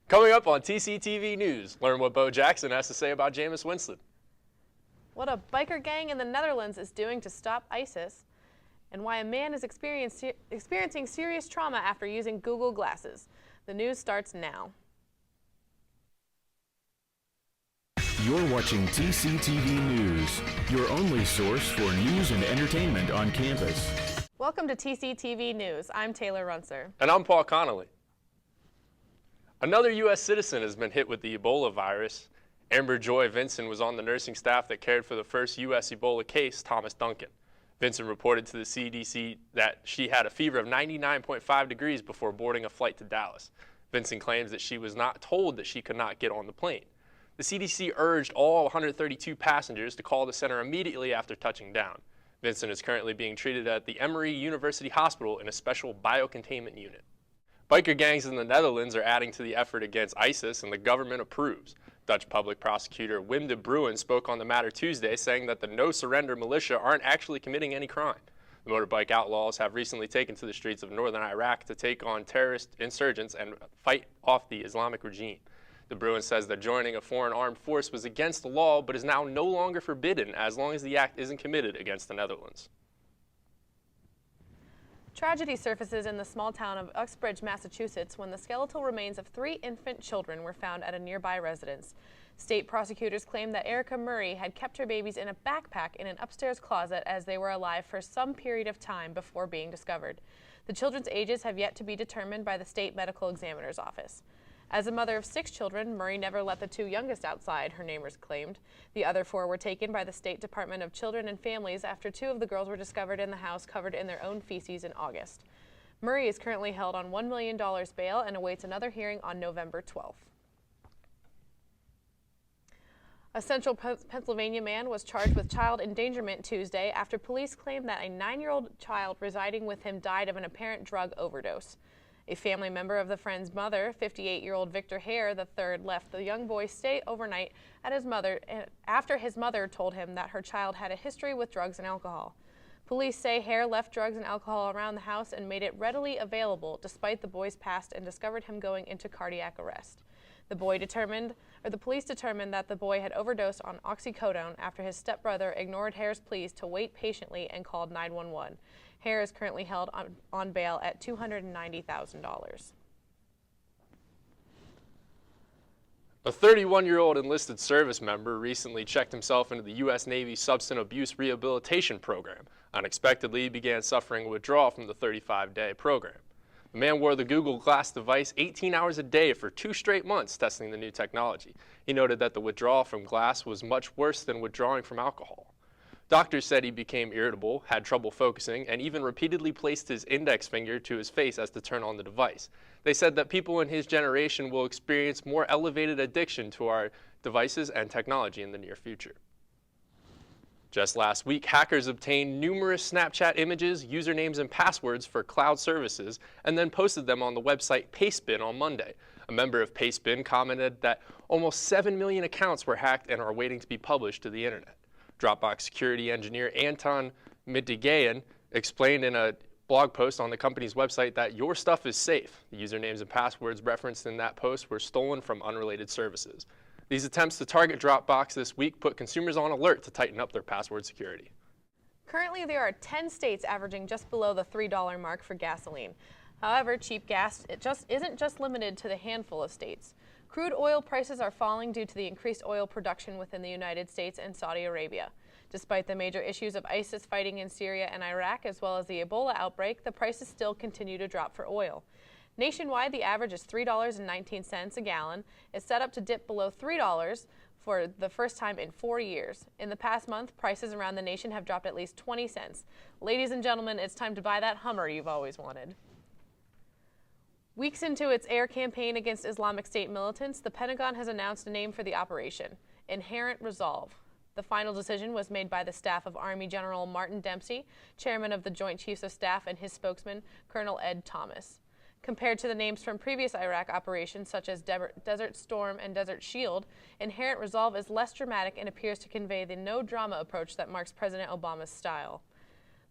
Coming up on TCTV News, learn what Bo Jackson has to say about Jameis Winston. What a biker gang in the Netherlands is doing to stop ISIS, and why a man is experiencing serious trauma after using Google Glasses. The news starts now. You're watching TCTV News, your only source for news and entertainment on campus. Welcome to TCTV News. I'm Taylor Runser. And I'm Paul Connolly. Another U.S. citizen has been hit with the Ebola virus. Amber Joy Vincent was on the nursing staff that cared for the first U.S. Ebola case, Thomas Duncan. Vincent reported to the CDC that she had a fever of 99.5 degrees before boarding a flight to Dallas. Vincent claims that she was not told that she could not get on the plane. The CDC urged all 132 passengers to call the center immediately after touching down. Vincent is currently being treated at the Emory University Hospital in a special biocontainment unit. Biker gangs in the Netherlands are adding to the effort against ISIS, and the government approves. Dutch public prosecutor Wim de Bruin spoke on the matter Tuesday, saying that the no-surrender militia aren't actually committing any crime. The motorbike outlaws have recently taken to the streets of northern Iraq to take on terrorist insurgents and fight off the Islamic regime. De Bruin says that joining a foreign armed force was against the law, but is now no longer forbidden as long as the act isn't committed against the Netherlands. Tragedy surfaces in the small town of Uxbridge, Massachusetts, when the skeletal remains of 3 infant children were found at a nearby residence. State prosecutors claim that Erica Murray had kept her babies in a backpack in an upstairs closet as they were alive for some period of time before being discovered. The children's ages have yet to be determined by the state medical examiner's office. As a mother of 6 children, Murray never let the 2 youngest outside, her neighbors claimed. The other 4 were taken by the State Department of Children and Families after 2 of the girls were discovered in the house covered in their own feces in August. Murray is currently held on $1 million bail and awaits another hearing on November 12th. A central Pennsylvania man was charged with child endangerment Tuesday after police claimed that a 9-year-old child residing with him died of an apparent drug overdose. A family member of the friend's mother, 58-year-old Victor Hare III, left the young boy stay overnight at his mother after his mother told him that her child had a history with drugs and alcohol. Police say Hare left drugs and alcohol around the house and made it readily available despite the boy's past and discovered him going into cardiac arrest. The police determined that the boy had overdosed on oxycodone after his stepbrother ignored Hare's pleas to wait patiently and called 911. Hare is currently held on bail at $290,000. A 31-year-old enlisted service member recently checked himself into the U.S. Navy Substance Abuse Rehabilitation Program. Unexpectedly, he began suffering withdrawal from the 35-day program. The man wore the Google Glass device 18 hours a day for 2 straight months testing the new technology. He noted that the withdrawal from glass was much worse than withdrawing from alcohol. Doctors said he became irritable, had trouble focusing, and even repeatedly placed his index finger to his face as to turn on the device. They said that people in his generation will experience more elevated addiction to our devices and technology in the near future. Just last week, hackers obtained numerous Snapchat images, usernames, and passwords for cloud services and then posted them on the website Pastebin on Monday. A member of Pastebin commented that almost 7 million accounts were hacked and are waiting to be published to the internet. Dropbox security engineer Anton Midigayan explained in a blog post on the company's website that your stuff is safe. The usernames and passwords referenced in that post were stolen from unrelated services. These attempts to target Dropbox this week put consumers on alert to tighten up their password security. Currently, there are 10 states averaging just below the $3 mark for gasoline. However, cheap gas isn't just limited to the handful of states. Crude oil prices are falling due to the increased oil production within the United States and Saudi Arabia. Despite the major issues of ISIS fighting in Syria and Iraq, as well as the Ebola outbreak, the prices still continue to drop for oil. Nationwide, the average is $3.19 a gallon. It's set up to dip below $3 for the first time in 4 years. In the past month, prices around the nation have dropped at least 20 cents. Ladies and gentlemen, it's time to buy that Hummer you've always wanted. Weeks into its air campaign against Islamic State militants, the Pentagon has announced a name for the operation: Inherent Resolve. The final decision was made by the staff of Army General Martin Dempsey, chairman of the Joint Chiefs of Staff, and his spokesman, Colonel Ed Thomas. Compared to the names from previous Iraq operations such as Desert Storm and Desert Shield, Inherent Resolve is less dramatic and appears to convey the no-drama approach that marks President Obama's style.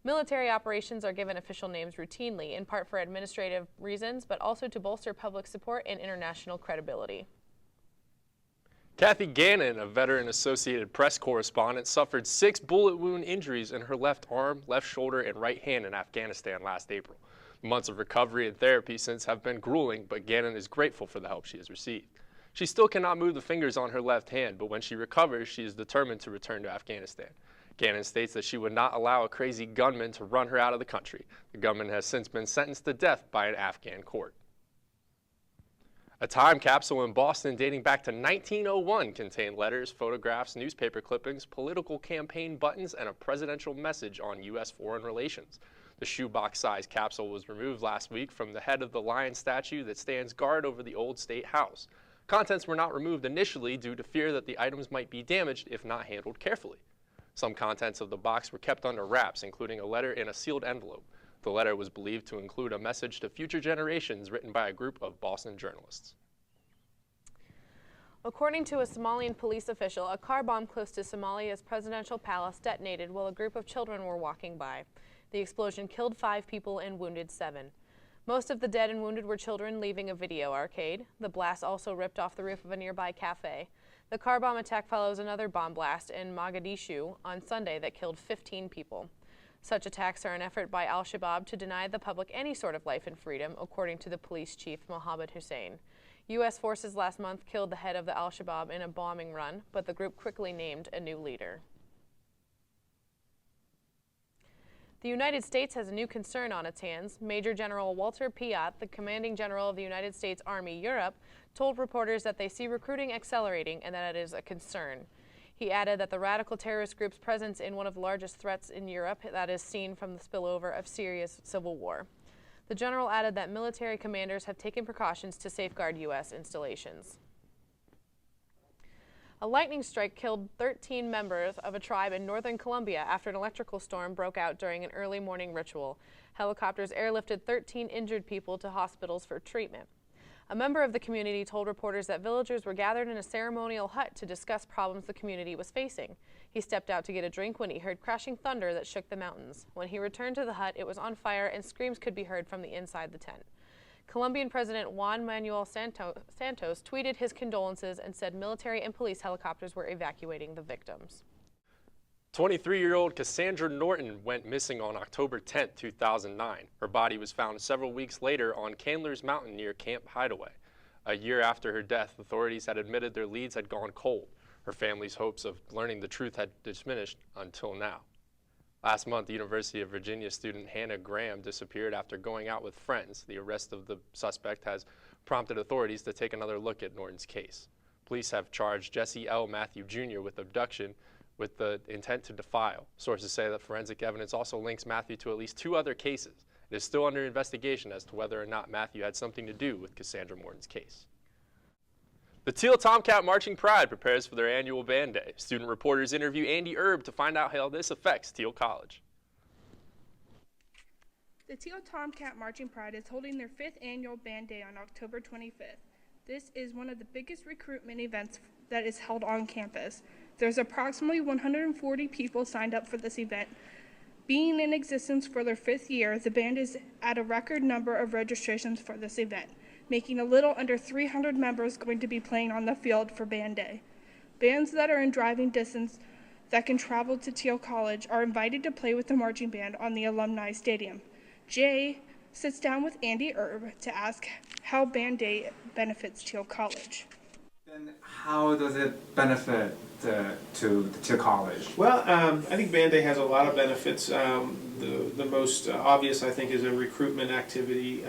Military operations are given official names routinely, in part for administrative reasons, but also to bolster public support and international credibility. Kathy Gannon, a veteran Associated Press correspondent, suffered 6 bullet wound injuries in her left arm, left shoulder, and right hand in Afghanistan last April. Months of recovery and therapy since have been grueling, but Gannon is grateful for the help she has received. She still cannot move the fingers on her left hand, but when she recovers, she is determined to return to Afghanistan. Gannon states that she would not allow a crazy gunman to run her out of the country. The gunman has since been sentenced to death by an Afghan court. A time capsule in Boston dating back to 1901 contained letters, photographs, newspaper clippings, political campaign buttons, and a presidential message on U.S. foreign relations. The shoebox-sized capsule was removed last week from the head of the lion statue that stands guard over the old state house. Contents were not removed initially due to fear that the items might be damaged if not handled carefully. Some contents of the box were kept under wraps, including a letter in a sealed envelope. The letter was believed to include a message to future generations written by a group of Boston journalists. According to a Somalian police official, a car bomb close to Somalia's presidential palace detonated while a group of children were walking by. The explosion killed 5 people and wounded 7. Most of the dead and wounded were children leaving a video arcade. The blast also ripped off the roof of a nearby cafe. The car bomb attack follows another bomb blast in Mogadishu on Sunday that killed 15 people. Such attacks are an effort by al-Shabaab to deny the public any sort of life and freedom, according to the police chief Mohammed Hussein. U.S. forces last month killed the head of the al-Shabaab in a bombing run, but the group quickly named a new leader. The United States has a new concern on its hands. Major General Walter Piatt, the commanding general of the United States Army Europe, told reporters that they see recruiting accelerating and that it is a concern. He added that the radical terrorist group's presence in one of the largest threats in Europe that is seen from the spillover of Syria's civil war. The general added that military commanders have taken precautions to safeguard U.S. installations. A lightning strike killed 13 members of a tribe in northern Colombia after an electrical storm broke out during an early morning ritual. Helicopters airlifted 13 injured people to hospitals for treatment. A member of the community told reporters that villagers were gathered in a ceremonial hut to discuss problems the community was facing. He stepped out to get a drink when he heard crashing thunder that shook the mountains. When he returned to the hut, it was on fire and screams could be heard from the inside the tent. Colombian President Juan Manuel Santos tweeted his condolences and said military and police helicopters were evacuating the victims. 23-year-old Cassandra Norton went missing on October 10, 2009. Her body was found several weeks later on Candler's Mountain near Camp Hideaway. A year after her death, authorities had admitted their leads had gone cold. Her family's hopes of learning the truth had diminished until now. Last month, the University of Virginia student Hannah Graham disappeared after going out with friends. The arrest of the suspect has prompted authorities to take another look at Norton's case. Police have charged Jesse L. Matthew Jr. with abduction with the intent to defile. Sources say that forensic evidence also links Matthew to at least 2 other cases. It is still under investigation as to whether or not Matthew had something to do with Cassandra Norton's case. The Teal Tomcat Marching Pride prepares for their annual band day. Student reporters interview Andy Erb to find out how this affects Teal College. The Teal Tomcat Marching Pride is holding their 5th annual band day on October 25th. This is one of the biggest recruitment events that is held on campus. There's approximately 140 people signed up for this event. Being in existence for their 5th year, the band is at a record number of registrations for this event, making a little under 300 members going to be playing on the field for band day. Bands that are in driving distance that can travel to Teal College are invited to play with the marching band on the alumni stadium. Jay sits down with Andy Erb to ask how band day benefits Teal College. Then how does it benefit to the Teal College? Well, I think Band Day has a lot of benefits. The most obvious, I think, is a recruitment activity.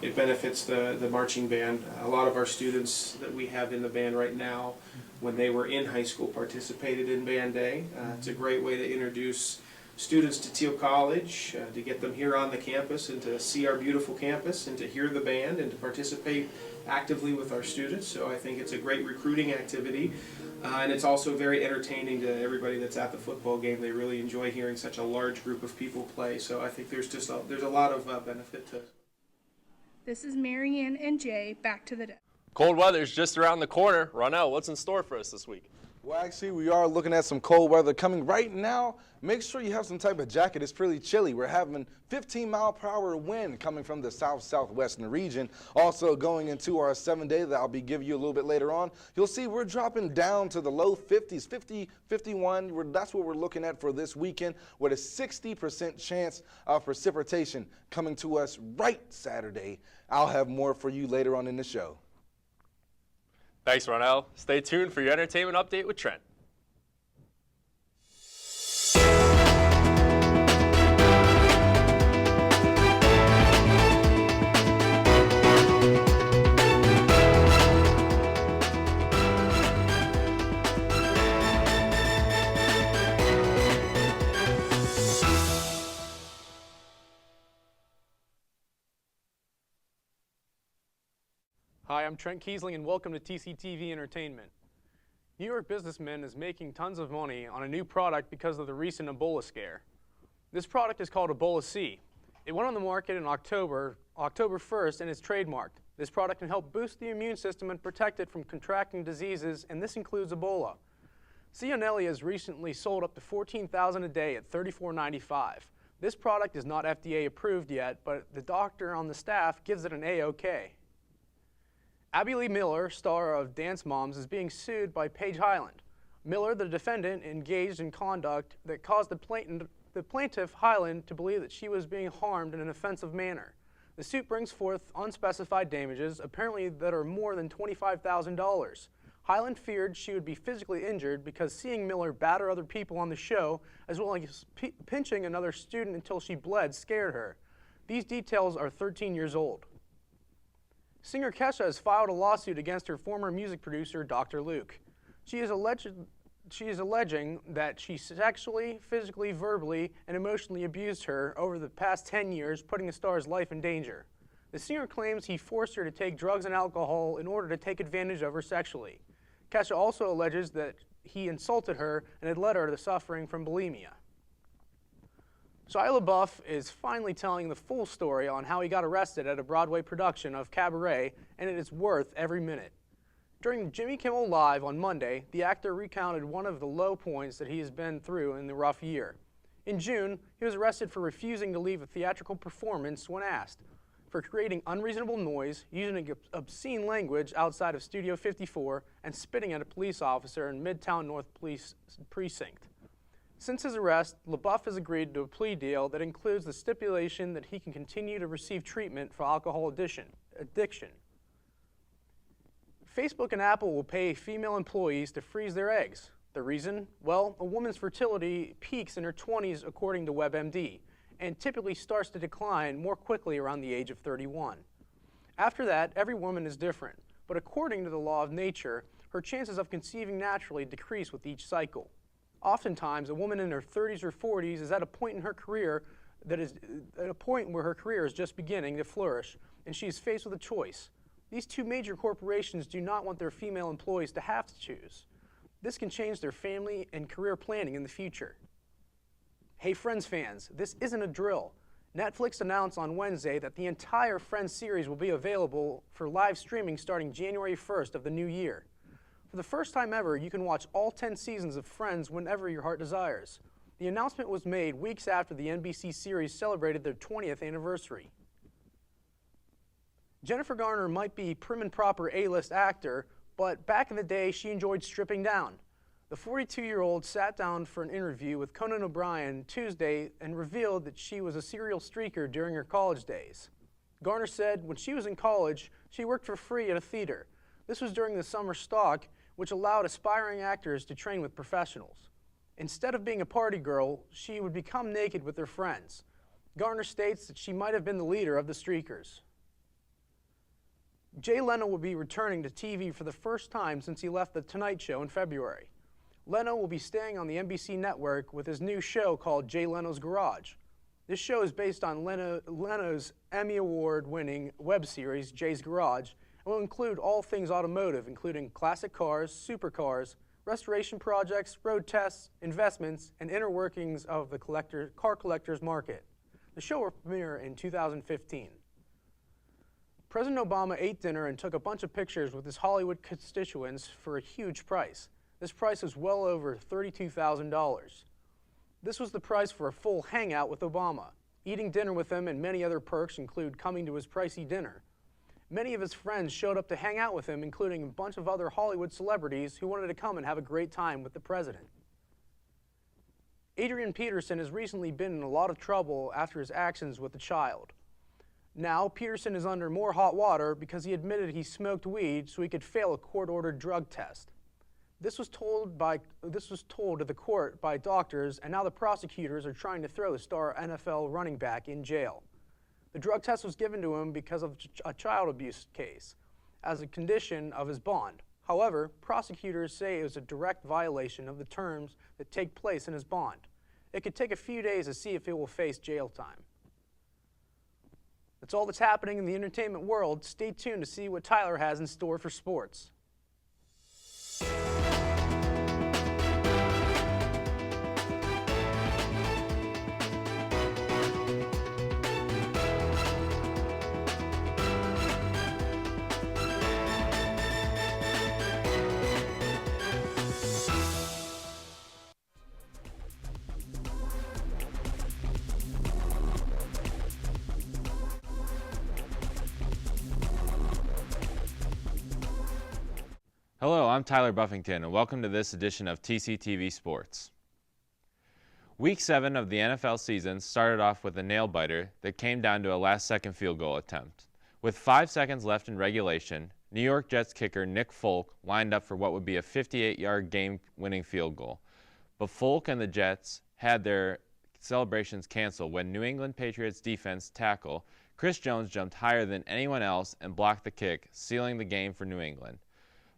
It benefits the marching band. A lot of our students that we have in the band right now, when they were in high school, participated in Band Day. It's a great way to introduce students to Teal College, to get them here on the campus and to see our beautiful campus and to hear the band and to participate actively with our students. So I think it's a great recruiting activity, and it's also very entertaining to everybody that's at the football game. They really enjoy hearing such a large group of people play. So I think there's a lot of benefit to it. This is Marianne and Jay. Back to the day. Cold weather is just around the corner. Ronell, what's in store for us this week? Well, actually, we are looking at some cold weather coming right now. Make sure you have some type of jacket. It's pretty chilly. We're having 15-mile-per-hour wind coming from the south-southwestern region. Also, going into our 7-day that I'll be giving you a little bit later on, you'll see we're dropping down to the low 50s, 50, 51. That's what we're looking at for this weekend, with a 60% chance of precipitation coming to us right Saturday. I'll have more for you later on in the show. Thanks, Ronell. Stay tuned for your entertainment update with Trent. Hi, I'm Trent Kiesling, and welcome to TCTV Entertainment. New York businessman is making tons of money on a new product because of the recent Ebola scare. This product is called Ebola C. It went on the market in October 1st, and is trademarked. This product can help boost the immune system and protect it from contracting diseases, and this includes Ebola. Cionelli has recently sold up to $14,000 a day at $34.95. This product is not FDA approved yet, but the doctor on the staff gives it an A-OK. Abby Lee Miller, star of Dance Moms, is being sued by Paige Highland. Miller, the defendant, engaged in conduct that caused the plaintiff, Highland, to believe that she was being harmed in an offensive manner. The suit brings forth unspecified damages, apparently that are more than $25,000. Highland feared she would be physically injured because seeing Miller batter other people on the show, as well as pinching another student until she bled, scared her. These details are 13 years old. Singer Kesha has filed a lawsuit against her former music producer, Dr. Luke. She is alleging that she sexually, physically, verbally, and emotionally abused her over the past 10 years, putting the star's life in danger. The singer claims he forced her to take drugs and alcohol in order to take advantage of her sexually. Kesha also alleges that he insulted her and had led her to suffering from bulimia. Shia LaBeouf is finally telling the full story on how he got arrested at a Broadway production of Cabaret, and it is worth every minute. During Jimmy Kimmel Live on Monday, the actor recounted one of the low points that he has been through in the rough year. In June, he was arrested for refusing to leave a theatrical performance when asked, for creating unreasonable noise, using obscene language outside of Studio 54, and spitting at a police officer in Midtown North Police Precinct. Since his arrest, LaBeouf has agreed to a plea deal that includes the stipulation that he can continue to receive treatment for alcohol addiction. Facebook and Apple will pay female employees to freeze their eggs. The reason? Well, a woman's fertility peaks in her 20s according to WebMD, and typically starts to decline more quickly around the age of 31. After that, every woman is different, but according to the law of nature, her chances of conceiving naturally decrease with each cycle. Oftentimes, a woman in her 30s or 40s is at a point in her career where her career is just beginning to flourish, and she is faced with a choice. These two major corporations do not want their female employees to have to choose. This can change their family and career planning in the future. Hey Friends fans, this isn't a drill. Netflix announced on Wednesday that the entire Friends series will be available for live streaming starting January 1st of the new year. For the first time ever, you can watch all 10 seasons of Friends whenever your heart desires. The announcement was made weeks after the NBC series celebrated their 20th anniversary. Jennifer Garner might be prim and proper A-list actor, but back in the day, she enjoyed stripping down. The 42-year-old sat down for an interview with Conan O'Brien Tuesday and revealed that she was a serial streaker during her college days. Garner said when she was in college, she worked for free at a theater. This was during the summer stock, which allowed aspiring actors to train with professionals. Instead of being a party girl, she would become naked with her friends. Garner states that she might have been the leader of the streakers. Jay Leno will be returning to TV for the first time since he left The Tonight Show in February. Leno will be staying on the NBC network with his new show called Jay Leno's Garage. This show is based on Leno's Emmy Award-winning web series, Jay's Garage, and will include all things automotive, including classic cars, supercars, restoration projects, road tests, investments, and inner workings of the car collector's market. The show will premiere in 2015. President Obama ate dinner and took a bunch of pictures with his Hollywood constituents for a huge price. This price was well over $32,000. This was the price for a full hangout with Obama. Eating dinner with him and many other perks include coming to his pricey dinner. Many of his friends showed up to hang out with him, including a bunch of other Hollywood celebrities who wanted to come and have a great time with the president. Adrian Peterson has recently been in a lot of trouble after his actions with the child. Now, Peterson is under more hot water because he admitted he smoked weed so he could fail a court-ordered drug test. This was told to the court by doctors, and now the prosecutors are trying to throw the star NFL running back in jail. The drug test was given to him because of a child abuse case, as a condition of his bond. However, prosecutors say it was a direct violation of the terms that take place in his bond. It could take a few days to see if he will face jail time. That's all that's happening in the entertainment world. Stay tuned to see what Tyler has in store for sports. Hello, I'm Tyler Buffington, and welcome to this edition of TCTV Sports. Week 7 of the NFL season started off with a nail-biter that came down to a last-second field goal attempt. With 5 seconds left in regulation, New York Jets kicker Nick Folk lined up for what would be a 58-yard game-winning field goal. But Folk and the Jets had their celebrations canceled when New England Patriots defense tackle Chris Jones jumped higher than anyone else and blocked the kick, sealing the game for New England.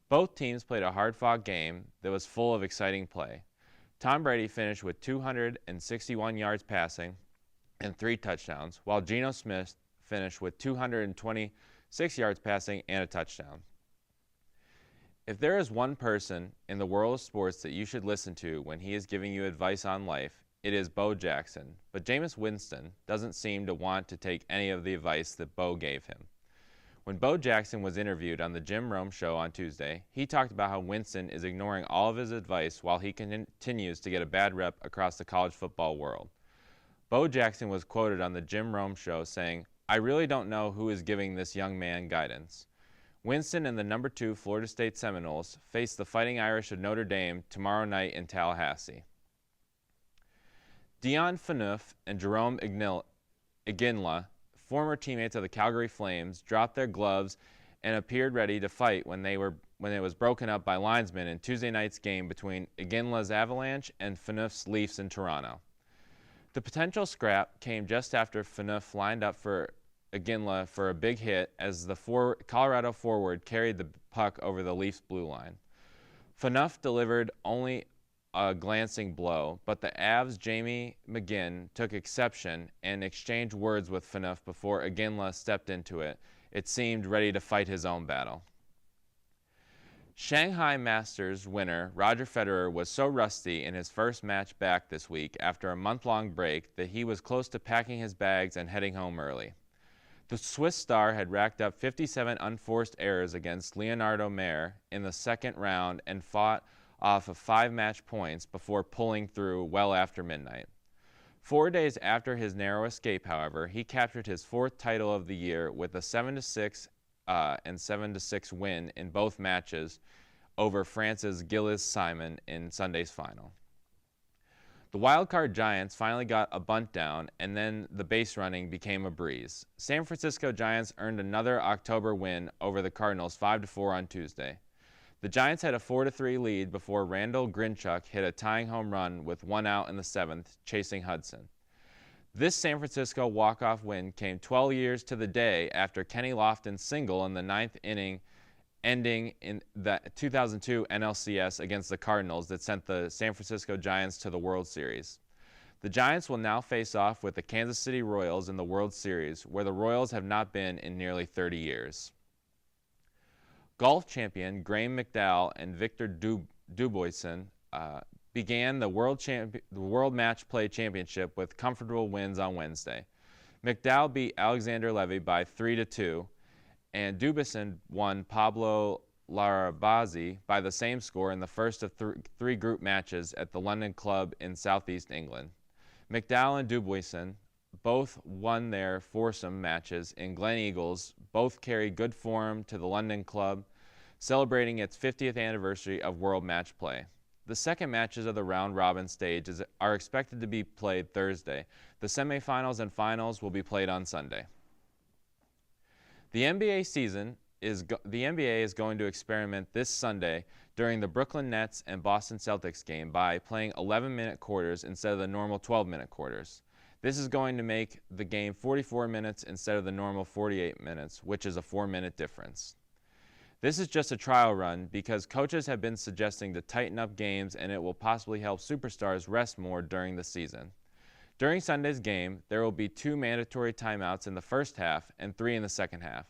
Both teams played a hard-fought game that was full of exciting play. Tom Brady finished with 261 yards passing and 3 touchdowns, while Geno Smith finished with 226 yards passing and a touchdown. If there is one person in the world of sports that you should listen to when he is giving you advice on life, it is Bo Jackson. But Jameis Winston doesn't seem to want to take any of the advice that Bo gave him. When Bo Jackson was interviewed on the Jim Rome Show on Tuesday, he talked about how Winston is ignoring all of his advice while he continues to get a bad rep across the college football world. Bo Jackson was quoted on the Jim Rome Show saying, "I really don't know who is giving this young man guidance." Winston and the number 2 Florida State Seminoles face the Fighting Irish of Notre Dame tomorrow night in Tallahassee. Dion Phaneuf and Jerome Iginla, former teammates of the Calgary Flames, dropped their gloves and appeared ready to fight when it was broken up by linesmen in Tuesday night's game between Iginla's Avalanche and Phaneuf's Leafs in Toronto. The potential scrap came just after Phaneuf lined up for Iginla for a big hit as the Colorado forward carried the puck over the Leafs' blue line. Phaneuf delivered only a glancing blow, but the Avs' Jamie McGinn took exception and exchanged words with Phaneuf before Iginla stepped into it. It seemed ready to fight his own battle. Shanghai Masters winner Roger Federer was so rusty in his first match back this week after a month-long break that he was close to packing his bags and heading home early. The Swiss star had racked up 57 unforced errors against Leonardo Mayer in the second round and fought off of 5 match points before pulling through well after midnight. 4 days after his narrow escape, however, he captured his 4th title of the year with a 7-6 and 7-6 win in both matches over France's Gilles Simon in Sunday's final. The wildcard Giants finally got a bunt down, and then the base running became a breeze. San Francisco Giants earned another October win over the Cardinals 5-4 on Tuesday. The Giants had a 4-3 lead before Randall Grinchuk hit a tying home run with 1 out in the 7th, chasing Hudson. This San Francisco walk-off win came 12 years to the day after Kenny Lofton's single in the 9th inning, ending in the 2002 NLCS against the Cardinals that sent the San Francisco Giants to the World Series. The Giants will now face off with the Kansas City Royals in the World Series, where the Royals have not been in nearly 30 years. Golf champion Graham McDowell and Victor Dubuisson began the World Match Play Championship with comfortable wins on Wednesday. McDowell beat Alexander Levy by 3-2, and Dubuisson won Pablo Larabazi by the same score in the first of three group matches at the London club in southeast England. McDowell and Dubuisson both won their foursome matches in Glen Eagles, both carry good form to the London club, celebrating its 50th anniversary of World Match Play. The second matches of the round-robin stage are expected to be played Thursday. The semifinals and finals will be played on Sunday. The NBA is going to experiment this Sunday during the Brooklyn Nets and Boston Celtics game by playing 11-minute quarters instead of the normal 12-minute quarters. This is going to make the game 44 minutes instead of the normal 48 minutes, which is a 4-minute difference. This is just a trial run because coaches have been suggesting to tighten up games, and it will possibly help superstars rest more during the season. During Sunday's game, there will be 2 mandatory timeouts in the first half and 3 in the second half.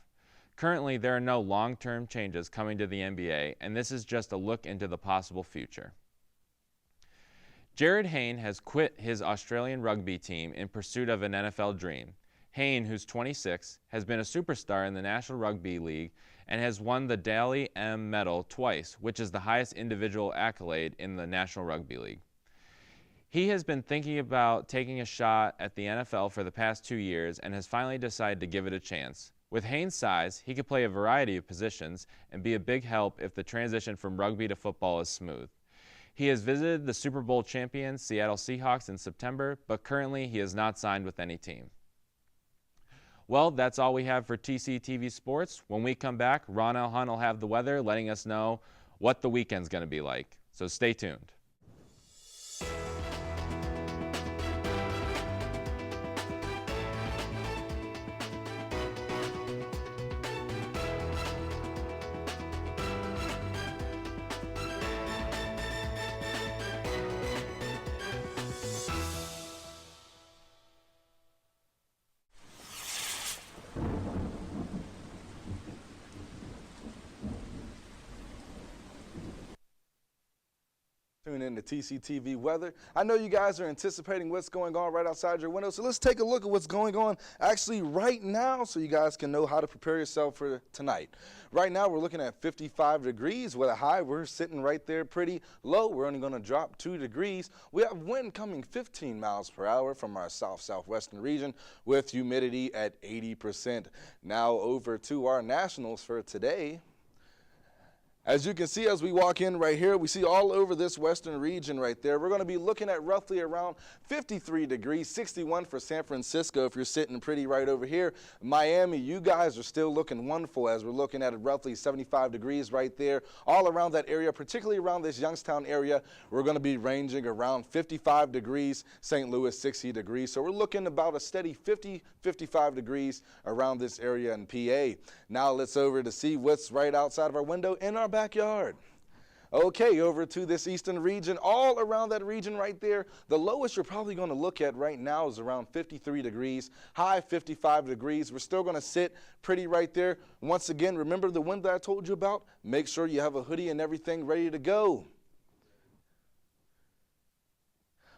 Currently, there are no long-term changes coming to the NBA, and this is just a look into the possible future. Jared Hayne has quit his Australian rugby team in pursuit of an NFL dream. Hayne, who's 26, has been a superstar in the National Rugby League and has won the Dally M Medal twice, which is the highest individual accolade in the National Rugby League. He has been thinking about taking a shot at the NFL for the past 2 years and has finally decided to give it a chance. With Hayne's size, he could play a variety of positions and be a big help if the transition from rugby to football is smooth. He has visited the Super Bowl champion Seattle Seahawks in September, but currently he is not signed with any team. Well, that's all we have for TCTV Sports. When we come back, Ron L. Hunt will have the weather, letting us know what the weekend's going to be like. So stay tuned. Tune in to TCTV Weather. I know you guys are anticipating what's going on right outside your window, so let's take a look at what's going on actually right now so you guys can know how to prepare yourself for tonight. Right now we're looking at 55 degrees with a high. We're sitting right there pretty low. We're only going to drop 2 degrees. We have wind coming 15 miles per hour from our southwestern region with humidity at 80%. Now over to our nationals for today. As you can see, as we walk in right here, we see all over this western region right there. We're going to be looking at roughly around 53 degrees, 61 for San Francisco if you're sitting pretty right over here. Miami, you guys are still looking wonderful as we're looking at roughly 75 degrees right there. All around that area, particularly around this Youngstown area, we're going to be ranging around 55 degrees, St. Louis 60 degrees. So we're looking about a steady 50, 55 degrees around this area in PA. Now let's over to see what's right outside of our window in our backyard. Okay, over to this eastern region, all around that region right there, the lowest you're probably going to look at right now is around 53 degrees, high 55 degrees. We're still going to sit pretty right there. Once again, remember the wind that I told you about? Make sure you have a hoodie and everything ready to go.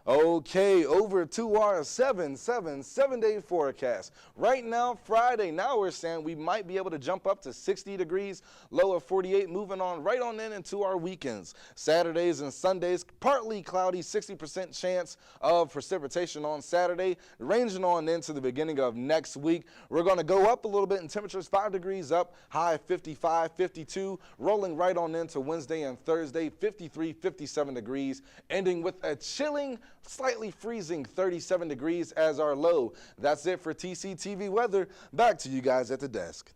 Okay, over to our 7-day forecast. Right now, Friday, now we're saying we might be able to jump up to 60 degrees, low of 48, moving on right on into our weekends. Saturdays and Sundays, partly cloudy, 60% chance of precipitation on Saturday, ranging on into the beginning of next week. We're going to go up a little bit in temperatures, 5 degrees up, high 55, 52, rolling right on into Wednesday and Thursday, 53, 57 degrees, ending with a chilling, slightly freezing 37 degrees as our low. That's it for TCTV Weather. Back to you guys at the desk.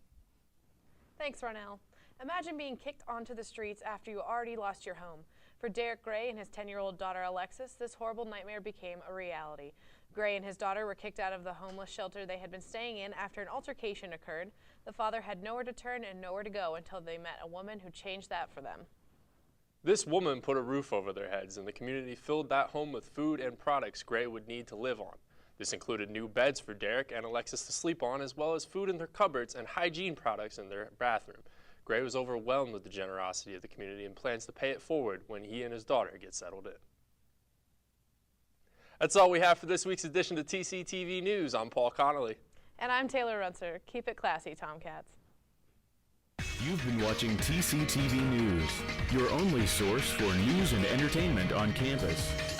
Thanks, Ronell. Imagine being kicked onto the streets after you already lost your home. For Derek Gray and his 10-year-old daughter Alexis, this horrible nightmare became a reality. Gray and his daughter were kicked out of the homeless shelter they had been staying in after an altercation occurred. The father had nowhere to turn and nowhere to go until they met a woman who changed that for them. This woman put a roof over their heads, and the community filled that home with food and products Gray would need to live on. This included new beds for Derek and Alexis to sleep on, as well as food in their cupboards and hygiene products in their bathroom. Gray was overwhelmed with the generosity of the community and plans to pay it forward when he and his daughter get settled in. That's all we have for this week's edition of TCTV News. I'm Paul Connolly. And I'm Taylor Runser. Keep it classy, Tomcats. You've been watching TCTV News, your only source for news and entertainment on campus.